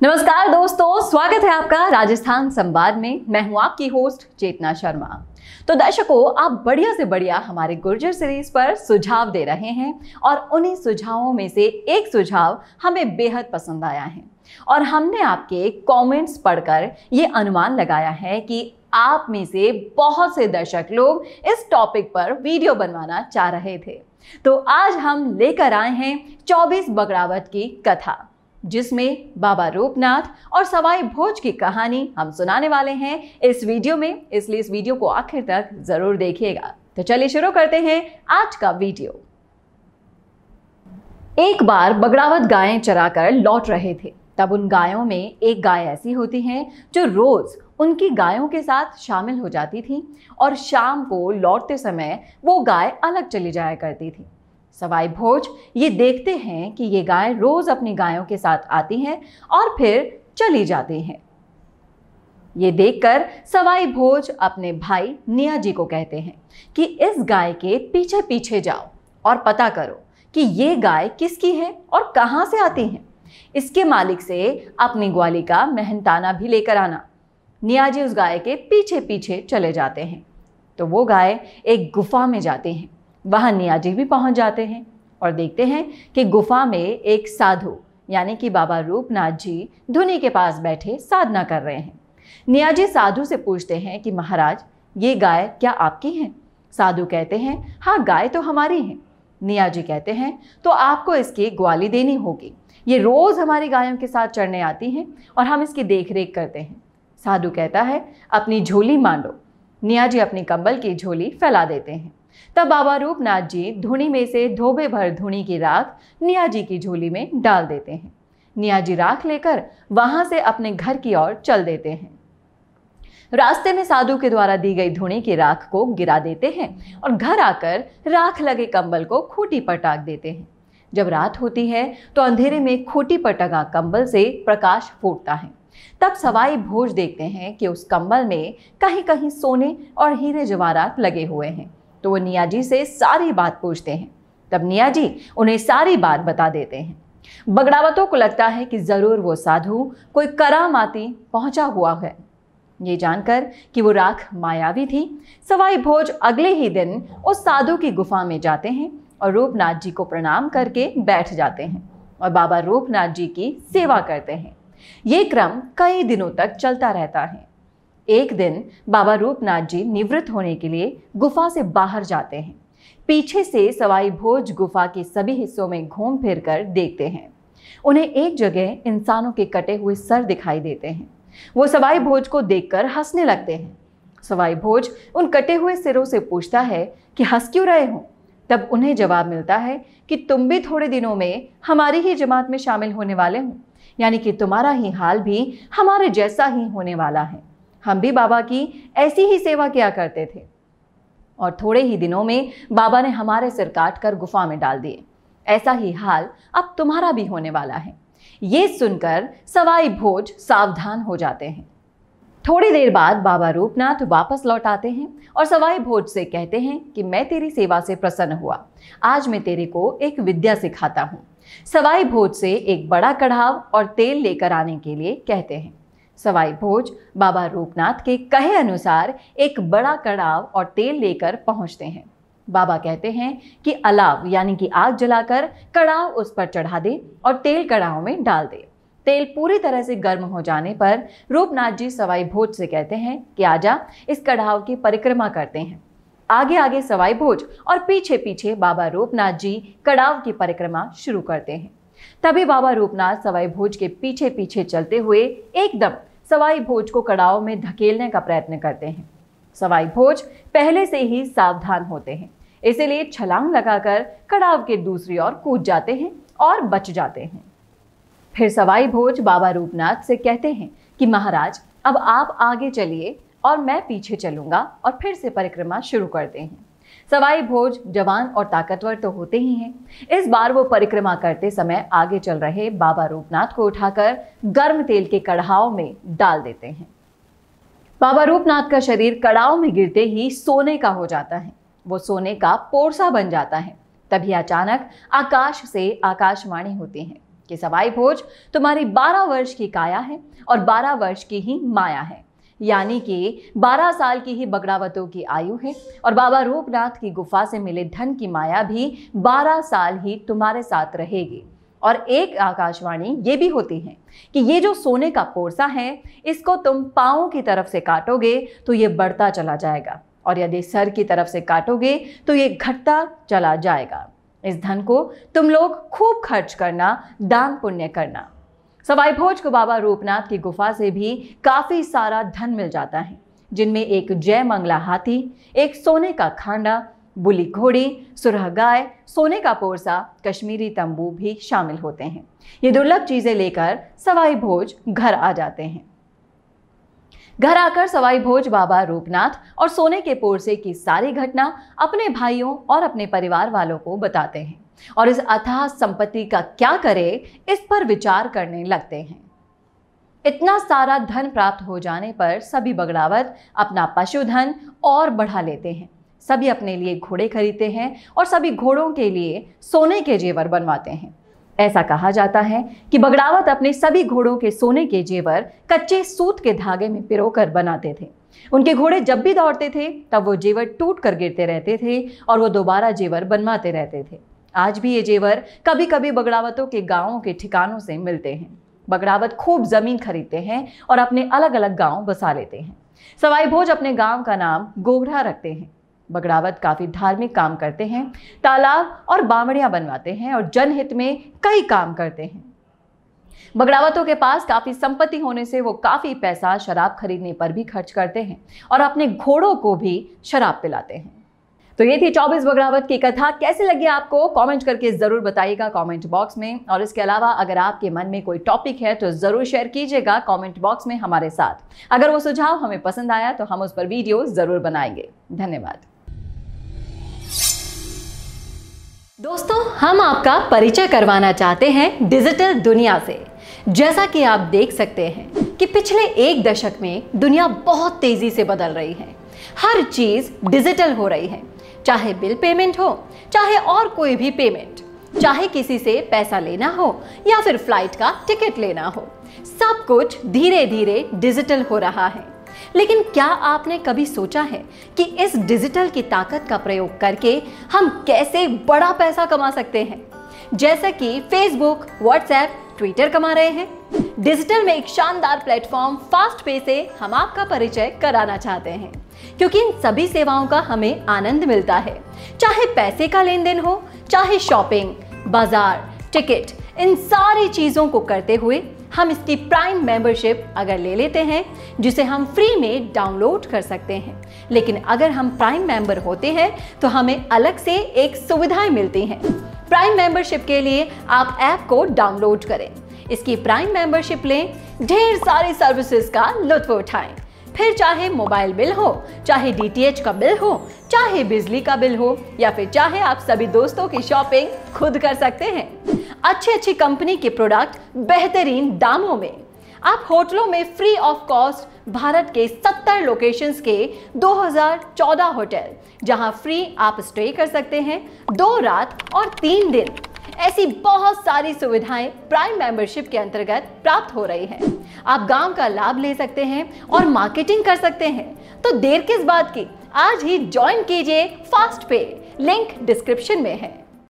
नमस्कार दोस्तों, स्वागत है आपका राजस्थान संवाद में। मैं हूं आपकी होस्ट चेतना शर्मा। तो दर्शकों, आप बढ़िया से बढ़िया हमारे गुर्जर सीरीज पर सुझाव दे रहे हैं और उन्हीं सुझावों में से एक सुझाव हमें बेहद पसंद आया है और हमने आपके कमेंट्स पढ़कर ये अनुमान लगाया है कि आप में से बहुत से दर्शक लोग इस टॉपिक पर वीडियो बनवाना चाह रहे थे। तो आज हम लेकर आए हैं 24 बगड़ावत की कथा, जिसमें बाबा रूपनाथ और सवाई भोज की कहानी हम सुनाने वाले हैं इस वीडियो में, इसलिए इस वीडियो को आखिर तक जरूर देखिएगा। तो चलिए शुरू करते हैं आज का वीडियो। एक बार बगड़ावत गायें चराकर लौट रहे थे। तब उन गायों में एक गाय ऐसी होती है जो रोज उनकी गायों के साथ शामिल हो जाती थी और शाम को लौटते समय वो गाय अलग चली जाया करती थी। सवाई भोज ये देखते हैं कि ये गाय रोज अपनी गायों के साथ आती हैं और फिर चली जाती हैं। ये देखकर सवाई भोज अपने भाई निया जी को कहते हैं कि इस गाय के पीछे पीछे जाओ और पता करो कि ये गाय किसकी है और कहाँ से आती है। इसके मालिक से अपनी ग्वाली का मेहनताना भी लेकर आना। निया जी उस गाय के पीछे पीछे चले जाते हैं तो वो गाय एक गुफा में जाती हैं। वहाँ निया जी भी पहुँच जाते हैं और देखते हैं कि गुफा में एक साधु यानी कि बाबा रूपनाथ जी धुनी के पास बैठे साधना कर रहे हैं। निया जी साधु से पूछते हैं कि महाराज, ये गाय क्या आपकी है? साधु कहते हैं, हाँ, गाय तो हमारी है। निया जी कहते हैं, तो आपको इसकी ग्वाली देनी होगी। ये रोज़ हमारी गायों के साथ चढ़ने आती हैं और हम इसकी देख रेख करते हैं। साधु कहता है, अपनी झोली मांडो। निया जी अपनी कंबल की झोली फैला देते हैं। तब बाबा रूपनाथ जी धुनी में से धोबे भर धुनी की राख निया जी की झोली में डाल देते हैं। निया जी राख लेकर वहां से अपने घर की ओर चल देते हैं। रास्ते में साधु के द्वारा दी गई धुनी की राख को गिरा देते हैं और घर आकर राख लगे कंबल को खूंटी पर टांग देते हैं। जब रात होती है तो अंधेरे में खूंटी पर टंगा कंबल से प्रकाश फूटता है। तब सवाई भोज देखते हैं कि उस कंबल में कहीं कहीं सोने और हीरे जवाहरात लगे हुए हैं। तो वो निया जी से सारी बात पूछते हैं। तब निया जी उन्हें सारी बात बता देते हैं। बगड़ावतों को लगता है कि जरूर वो साधु कोई करामाती पहुंचा हुआ है। ये जानकर कि वो राख मायावी थी, सवाई भोज अगले ही दिन उस साधु की गुफा में जाते हैं और रूपनाथ जी को प्रणाम करके बैठ जाते हैं और बाबा रूपनाथ जी की सेवा करते हैं। ये क्रम कई दिनों तक चलता रहता है। एक दिन बाबा रूपनाथ जी निवृत्त होने के लिए गुफा से बाहर जाते हैं। पीछे से सवाई भोज गुफा के सभी हिस्सों में घूम फिर कर देखते हैं। उन्हें एक जगह इंसानों के कटे हुए सर दिखाई देते हैं। वो सवाई भोज को देखकर हंसने लगते हैं। सवाई भोज उन कटे हुए सिरों से पूछता है कि हंस क्यों रहे हो? तब उन्हें जवाब मिलता है कि तुम भी थोड़े दिनों में हमारी ही जमात में शामिल होने वाले हो, यानी कि तुम्हारा ही हाल भी हमारे जैसा ही होने वाला है। हम भी बाबा की ऐसी ही सेवा किया करते थे और थोड़े ही दिनों में बाबा ने हमारे सिर काट कर गुफा में डाल दिए। ऐसा ही हाल अब तुम्हारा भी होने वाला है। ये सुनकर सवाई भोज सावधान हो जाते हैं। थोड़ी देर बाद बाबा रूपनाथ वापस लौट आते हैं और सवाई भोज से कहते हैं कि मैं तेरी सेवा से प्रसन्न हुआ। आज मैं तेरे को एक विद्या सिखाता हूँ। सवाई भोज से एक बड़ा कढ़ाव और तेल लेकर आने के लिए कहते हैं। सवाई भोज बाबा रूपनाथ के कहे अनुसार एक बड़ा कढ़ाव और तेल लेकर पहुंचते हैं। बाबा कहते हैं कि अलाव यानी कि आग जलाकर कढ़ाव उस पर चढ़ा दे और तेल कढ़ाव में डाल दे। तेल पूरी तरह से गर्म हो जाने पर रूपनाथ जी सवाई भोज से कहते हैं कि आजा, इस कढ़ाव की परिक्रमा करते हैं। आगे आगे सवाई भोज और पीछे पीछे बाबा रूपनाथ जी कढ़ाव की परिक्रमा शुरू करते हैं। तभी बाबा रूपनाथ सवाई भोज के पीछे पीछे चलते हुए एकदम सवाई भोज को कड़ाव में धकेलने का प्रयत्न करते हैं। सवाई भोज पहले से ही सावधान होते हैं, इसीलिए छलांग लगाकर कड़ाव के दूसरी ओर कूद जाते हैं और बच जाते हैं। फिर सवाई भोज बाबा रूपनाथ से कहते हैं कि महाराज, अब आप आगे चलिए और मैं पीछे चलूंगा और फिर से परिक्रमा शुरू करते हैं। सवाई भोज जवान और ताकतवर तो होते ही हैं। इस बार वो परिक्रमा करते समय आगे चल रहे बाबा रूपनाथ को उठाकर गर्म तेल के कढ़ाव में डाल देते हैं। बाबा रूपनाथ का शरीर कढ़ाव में गिरते ही सोने का हो जाता है। वो सोने का पोरसा बन जाता है। तभी अचानक आकाश से आकाशवाणी होती है कि सवाई भोज तुम्हारी 12 वर्ष की काया है और 12 वर्ष की ही माया है, यानी कि 12 साल की ही बगड़ावतों की आयु है और बाबा रूपनाथ की गुफा से मिले धन की माया भी 12 साल ही तुम्हारे साथ रहेगी। और एक आकाशवाणी ये भी होती है कि ये जो सोने का पोरसा है, इसको तुम पाँव की तरफ से काटोगे तो ये बढ़ता चला जाएगा और यदि सर की तरफ से काटोगे तो ये घटता चला जाएगा। इस धन को तुम लोग खूब खर्च करना, दान पुण्य करना। सवाई भोज को बाबा रूपनाथ की गुफा से भी काफी सारा धन मिल जाता है, जिनमें एक जय मंगला हाथी, एक सोने का खांडा, बुली घोड़ी, सुरह गाय, सोने का पोरसा, कश्मीरी तंबू भी शामिल होते हैं। ये दुर्लभ चीजें लेकर सवाई भोज घर आ जाते हैं। घर आकर सवाई भोज बाबा रूपनाथ और सोने के पोरसे की सारी घटना अपने भाइयों और अपने परिवार वालों को बताते हैं और इस अथाह संपत्ति का क्या करे इस पर विचार करने लगते हैं। इतना सारा धन प्राप्त हो जाने पर सभी बगड़ावत अपना पशुधन और बढ़ा लेते हैं। सभी अपने लिए घोड़े खरीदते हैं और सभी घोड़ों के लिए सोने के जेवर बनवाते हैं। ऐसा कहा जाता है कि बगड़ावत अपने सभी घोड़ों के सोने के जेवर कच्चे सूत के धागे में पिरोकर बनाते थे। उनके घोड़े जब भी दौड़ते थे तब वो जेवर टूट कर गिरते रहते थे और वो दोबारा जेवर बनवाते रहते थे। आज भी ये जेवर कभी कभी बगड़ावतों के गांवों के ठिकानों से मिलते हैं। बगड़ावत खूब जमीन खरीदते हैं और अपने अलग अलग गांव बसा लेते हैं। सवाई भोज अपने गांव का नाम गोगढ़ा रखते हैं। बगड़ावत काफी धार्मिक काम करते हैं, तालाब और बावड़ियां बनवाते हैं और जनहित में कई काम करते हैं। बगड़ावतों के पास काफी संपत्ति होने से वो काफी पैसा शराब खरीदने पर भी खर्च करते हैं और अपने घोड़ों को भी शराब पिलाते हैं। तो ये थी 24 बगड़ावत की कथा। कैसी लगी आपको कमेंट करके जरूर बताइएगा कमेंट बॉक्स में। और इसके अलावा अगर आपके मन में कोई टॉपिक है तो जरूर शेयर कीजिएगा कमेंट बॉक्स में हमारे साथ। अगर वो सुझाव हमें पसंद आया तो हम उस पर वीडियो जरूर बनाएंगे। धन्यवाद। दोस्तों, हम आपका परिचय करवाना चाहते हैं डिजिटल दुनिया से। जैसा कि आप देख सकते हैं कि पिछले एक दशक में दुनिया बहुत तेजी से बदल रही है। हर चीज डिजिटल हो रही है, चाहे बिल पेमेंट हो, चाहे और कोई भी पेमेंट, चाहे किसी से पैसा लेना हो या फिर फ्लाइट का टिकट लेना हो, सब कुछ धीरे धीरे डिजिटल हो रहा है। लेकिन क्या आपने कभी सोचा है कि इस डिजिटल की ताकत का प्रयोग करके हम कैसे बड़ा पैसा कमा सकते हैं, जैसा कि फेसबुक, व्हाट्सएप, ट्विटर कमा रहे हैं। डिजिटल में एक शानदार प्लेटफॉर्म फास्ट पे से हम आपका परिचय कराना चाहते हैं, क्योंकि इन सभी सेवाओं का हमें आनंद मिलता है। चाहे पैसे का लेन देन हो, चाहे शॉपिंग, बाजार, टिकट, इन सारी चीजों को करते हुए हम इसकी प्राइम मेंबरशिप अगर ले लेते हैं, जिसे हम फ्री में डाउनलोड कर सकते हैं। लेकिन अगर हम प्राइम मेंबर होते हैं तो हमें अलग से एक सुविधाएं मिलती हैं। प्राइम मेंबरशिप के लिए आप ऐप को डाउनलोड करें, इसकी प्राइम मेंबरशिप लें, ढेर सारी सर्विसेज का लुत्फ उठाएं। फिर चाहे मोबाइल बिल हो, चाहे डीटीएच का बिल हो, चाहे बिजली का बिल हो, या फिर चाहे आप सभी दोस्तों की शॉपिंग खुद कर सकते हैं। अच्छी कंपनी के प्रोडक्ट बेहतरीन दामों में। आप होटलों में फ्री ऑफ कॉस्ट भारत के 70 लोकेशंस के 2014 होटल, जहां फ्री आप स्टे कर सकते हैं 2 रात और 3 दिन। ऐसी बहुत सारी सुविधाएं प्राइम मेंबरशिप के अंतर्गत प्राप्त हो रही हैं। आप गांव का लाभ ले सकते हैं और मार्केटिंग कर सकते हैं। तो देर किस बात की, आज ही ज्वाइन कीजिए फास्ट पे, लिंक डिस्क्रिप्शन में है।